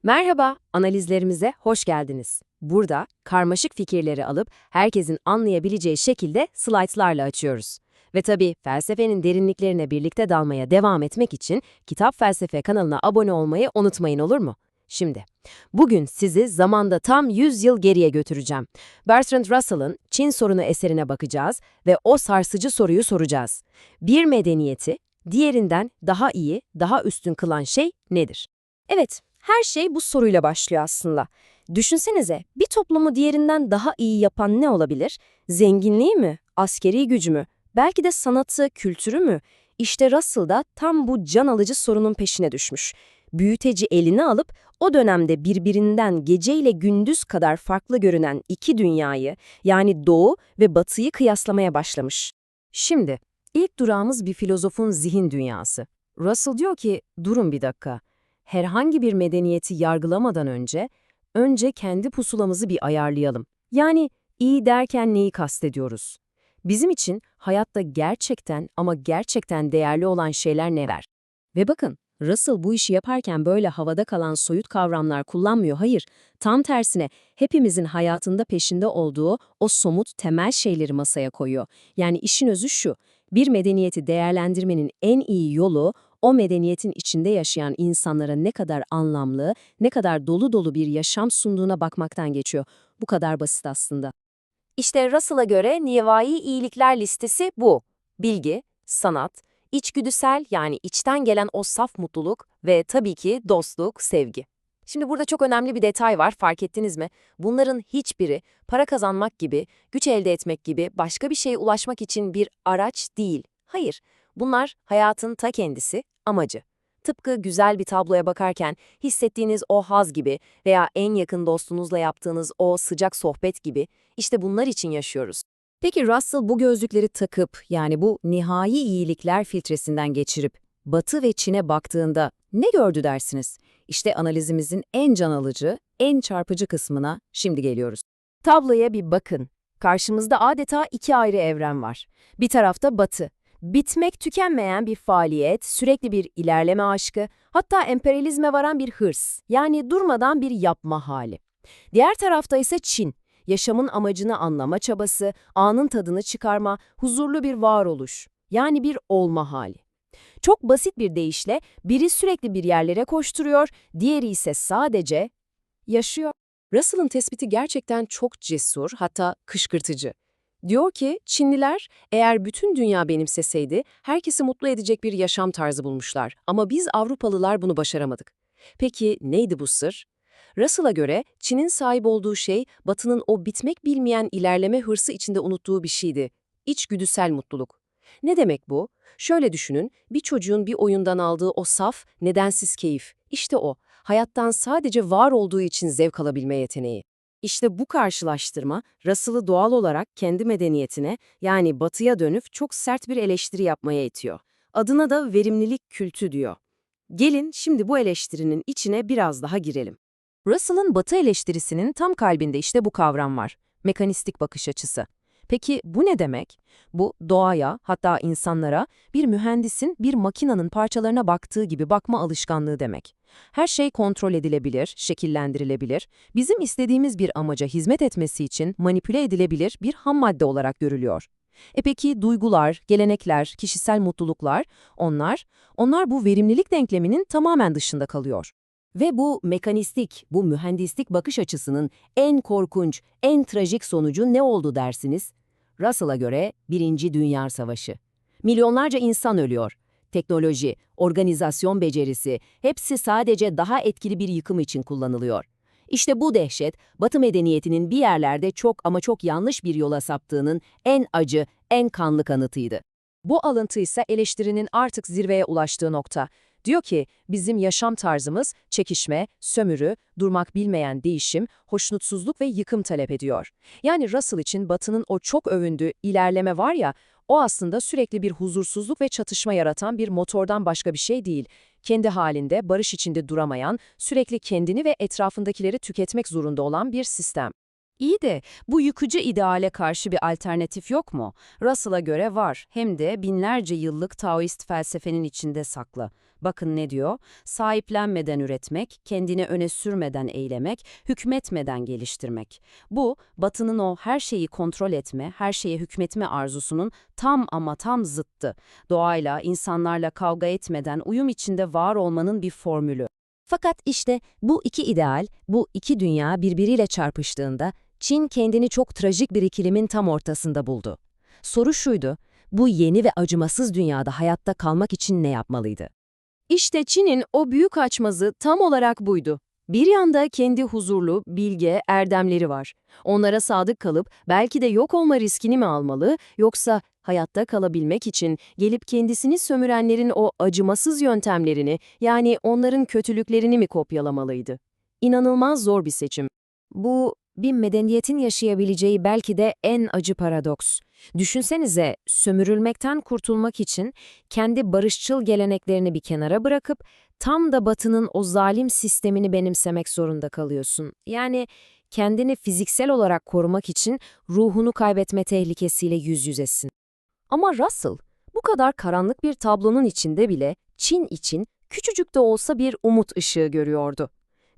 Merhaba, analizlerimize hoş geldiniz. Burada karmaşık fikirleri alıp herkesin anlayabileceği şekilde slaytlarla açıyoruz. Ve tabii felsefenin derinliklerine birlikte dalmaya devam etmek için Kitap Felsefe kanalına abone olmayı unutmayın, olur mu? Şimdi, bugün sizi zamanda tam 100 yıl geriye götüreceğim. Bertrand Russell'ın Çin Sorunu eserine bakacağız ve o sarsıcı soruyu soracağız. Bir medeniyeti diğerinden daha iyi, daha üstün kılan şey nedir? Evet, her şey bu soruyla başlıyor aslında. Düşünsenize, bir toplumu diğerinden daha iyi yapan ne olabilir? Zenginliği mi? Askeri gücü mü? Belki de sanatı, kültürü mü? İşte Russell da tam bu can alıcı sorunun peşine düşmüş. Büyüteci eline alıp o dönemde birbirinden geceyle gündüz kadar farklı görünen iki dünyayı, yani Doğu ve Batı'yı kıyaslamaya başlamış. Şimdi, ilk durağımız bir filozofun zihin dünyası. Russell diyor ki, durun bir dakika. Herhangi bir medeniyeti yargılamadan önce kendi pusulamızı bir ayarlayalım. Yani iyi derken neyi kastediyoruz? Bizim için hayatta gerçekten ama gerçekten değerli olan şeyler neler? Ve bakın, Russell bu işi yaparken böyle havada kalan soyut kavramlar kullanmıyor. Hayır, tam tersine hepimizin hayatında peşinde olduğu o somut temel şeyleri masaya koyuyor. Yani işin özü şu, bir medeniyeti değerlendirmenin en iyi yolu o medeniyetin içinde yaşayan insanlara ne kadar anlamlı, ne kadar dolu dolu bir yaşam sunduğuna bakmaktan geçiyor. Bu kadar basit aslında. İşte Russell'a göre nihai iyilikler listesi bu. Bilgi, sanat, içgüdüsel yani içten gelen o saf mutluluk ve tabii ki dostluk, sevgi. Şimdi burada çok önemli bir detay var, fark ettiniz mi? Bunların hiçbiri para kazanmak gibi, güç elde etmek gibi başka bir şeye ulaşmak için bir araç değil. Hayır, bunlar hayatın ta kendisi, amacı. Tıpkı güzel bir tabloya bakarken hissettiğiniz o haz gibi veya en yakın dostunuzla yaptığınız o sıcak sohbet gibi, işte bunlar için yaşıyoruz. Peki Russell bu gözlükleri takıp, yani bu nihai iyilikler filtresinden geçirip Batı ve Çin'e baktığında ne gördü dersiniz? İşte analizimizin en can alıcı, en çarpıcı kısmına şimdi geliyoruz. Tabloya bir bakın. Karşımızda adeta iki ayrı evren var. Bir tarafta Batı. Bitmek tükenmeyen bir faaliyet, sürekli bir ilerleme aşkı, hatta emperyalizme varan bir hırs, yani durmadan bir yapma hali. Diğer tarafta ise Çin. Yaşamın amacını anlama çabası, anın tadını çıkarma, huzurlu bir varoluş, yani bir olma hali. Çok basit bir deyişle biri sürekli bir yerlere koşturuyor, diğeri ise sadece yaşıyor. Russell'ın tespiti gerçekten çok cesur, hatta kışkırtıcı. Diyor ki, Çinliler eğer bütün dünya benimseseydi, herkesi mutlu edecek bir yaşam tarzı bulmuşlar. Ama biz Avrupalılar bunu başaramadık. Peki neydi bu sır? Russell'a göre Çin'in sahip olduğu şey, Batı'nın o bitmek bilmeyen ilerleme hırsı içinde unuttuğu bir şeydi. İçgüdüsel mutluluk. Ne demek bu? Şöyle düşünün, bir çocuğun bir oyundan aldığı o saf, nedensiz keyif. İşte o, hayattan sadece var olduğu için zevk alabilme yeteneği. İşte bu karşılaştırma, Russell'ı doğal olarak kendi medeniyetine, yani Batı'ya dönüp çok sert bir eleştiri yapmaya itiyor. Adına da verimlilik kültü diyor. Gelin şimdi bu eleştirinin içine biraz daha girelim. Russell'ın Batı eleştirisinin tam kalbinde işte bu kavram var. Mekanistik bakış açısı. Peki bu ne demek? Bu doğaya, hatta insanlara bir mühendisin bir makinanın parçalarına baktığı gibi bakma alışkanlığı demek. Her şey kontrol edilebilir, şekillendirilebilir, bizim istediğimiz bir amaca hizmet etmesi için manipüle edilebilir bir ham madde olarak görülüyor. Peki duygular, gelenekler, kişisel mutluluklar, onlar bu verimlilik denkleminin tamamen dışında kalıyor. Ve bu mekanistik, bu mühendislik bakış açısının en korkunç, en trajik sonucu ne oldu dersiniz? Russell'a göre Birinci Dünya Savaşı. Milyonlarca insan ölüyor. Teknoloji, organizasyon becerisi, hepsi sadece daha etkili bir yıkım için kullanılıyor. İşte bu dehşet, Batı medeniyetinin bir yerlerde çok ama çok yanlış bir yola saptığının en acı, en kanlı kanıtıydı. Bu alıntı ise eleştirinin artık zirveye ulaştığı nokta. Diyor ki, bizim yaşam tarzımız çekişme, sömürü, durmak bilmeyen değişim, hoşnutsuzluk ve yıkım talep ediyor. Yani Russell için Batı'nın o çok övündüğü ilerleme var ya, o aslında sürekli bir huzursuzluk ve çatışma yaratan bir motordan başka bir şey değil. Kendi halinde, barış içinde duramayan, sürekli kendini ve etrafındakileri tüketmek zorunda olan bir sistem. İyi de bu yıkıcı ideale karşı bir alternatif yok mu? Russell'a göre var, hem de binlerce yıllık Taoist felsefenin içinde saklı. Bakın ne diyor? Sahiplenmeden üretmek, kendini öne sürmeden eylemek, hükmetmeden geliştirmek. Bu, Batı'nın o her şeyi kontrol etme, her şeye hükmetme arzusunun tam ama tam zıttı. Doğayla, insanlarla kavga etmeden uyum içinde var olmanın bir formülü. Fakat işte bu iki ideal, bu iki dünya birbiriyle çarpıştığında Çin kendini çok trajik bir ikilimin tam ortasında buldu. Soru şuydu, bu yeni ve acımasız dünyada hayatta kalmak için ne yapmalıydı? İşte Çin'in o büyük açmazı tam olarak buydu. Bir yanda kendi huzurlu, bilge erdemleri var. Onlara sadık kalıp belki de yok olma riskini mi almalı, yoksa hayatta kalabilmek için gelip kendisini sömürenlerin o acımasız yöntemlerini, yani onların kötülüklerini mi kopyalamalıydı? İnanılmaz zor bir seçim. Bu, bir medeniyetin yaşayabileceği belki de en acı paradoks. Düşünsenize, sömürülmekten kurtulmak için kendi barışçıl geleneklerini bir kenara bırakıp tam da Batı'nın o zalim sistemini benimsemek zorunda kalıyorsun. Yani kendini fiziksel olarak korumak için ruhunu kaybetme tehlikesiyle yüz yüzesin. Ama Russell, bu kadar karanlık bir tablonun içinde bile Çin için küçücük de olsa bir umut ışığı görüyordu.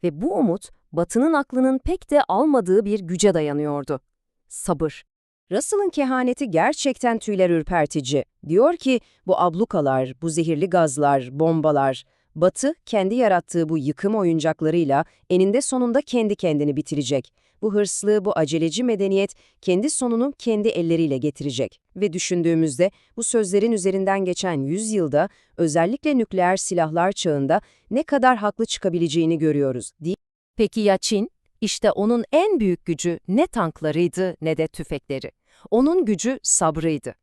Ve bu umut, Batı'nın aklının pek de almadığı bir güce dayanıyordu. Sabır. Russell'ın kehaneti gerçekten tüyler ürpertici. Diyor ki, bu ablukalar, bu zehirli gazlar, bombalar, Batı kendi yarattığı bu yıkım oyuncaklarıyla eninde sonunda kendi kendini bitirecek. Bu hırslı, bu aceleci medeniyet kendi sonunu kendi elleriyle getirecek. Ve düşündüğümüzde bu sözlerin üzerinden geçen 100 yılda özellikle nükleer silahlar çağında ne kadar haklı çıkabileceğini görüyoruz, değil mi? Peki ya Çin? İşte onun en büyük gücü ne tanklarıydı ne de tüfekleri. Onun gücü sabrıydı.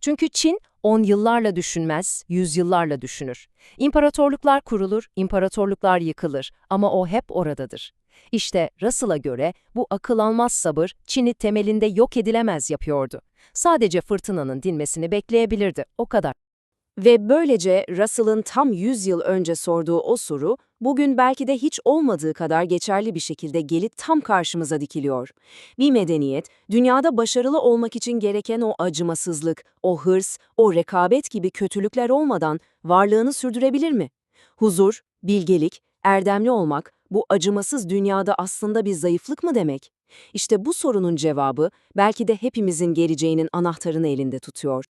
Çünkü Çin 10 yıllarla düşünmez, yüzyıllarla düşünür. İmparatorluklar kurulur, imparatorluklar yıkılır ama o hep oradadır. İşte Russell'a göre bu akıl almaz sabır Çin'i temelinde yok edilemez yapıyordu. Sadece fırtınanın dinmesini bekleyebilirdi, o kadar. Ve böylece Russell'ın tam 100 yıl önce sorduğu o soru, bugün belki de hiç olmadığı kadar geçerli bir şekilde gelip tam karşımıza dikiliyor. Bir medeniyet, dünyada başarılı olmak için gereken o acımasızlık, o hırs, o rekabet gibi kötülükler olmadan varlığını sürdürebilir mi? Huzur, bilgelik, erdemli olmak, bu acımasız dünyada aslında bir zayıflık mı demek? İşte bu sorunun cevabı belki de hepimizin geleceğinin anahtarını elinde tutuyor.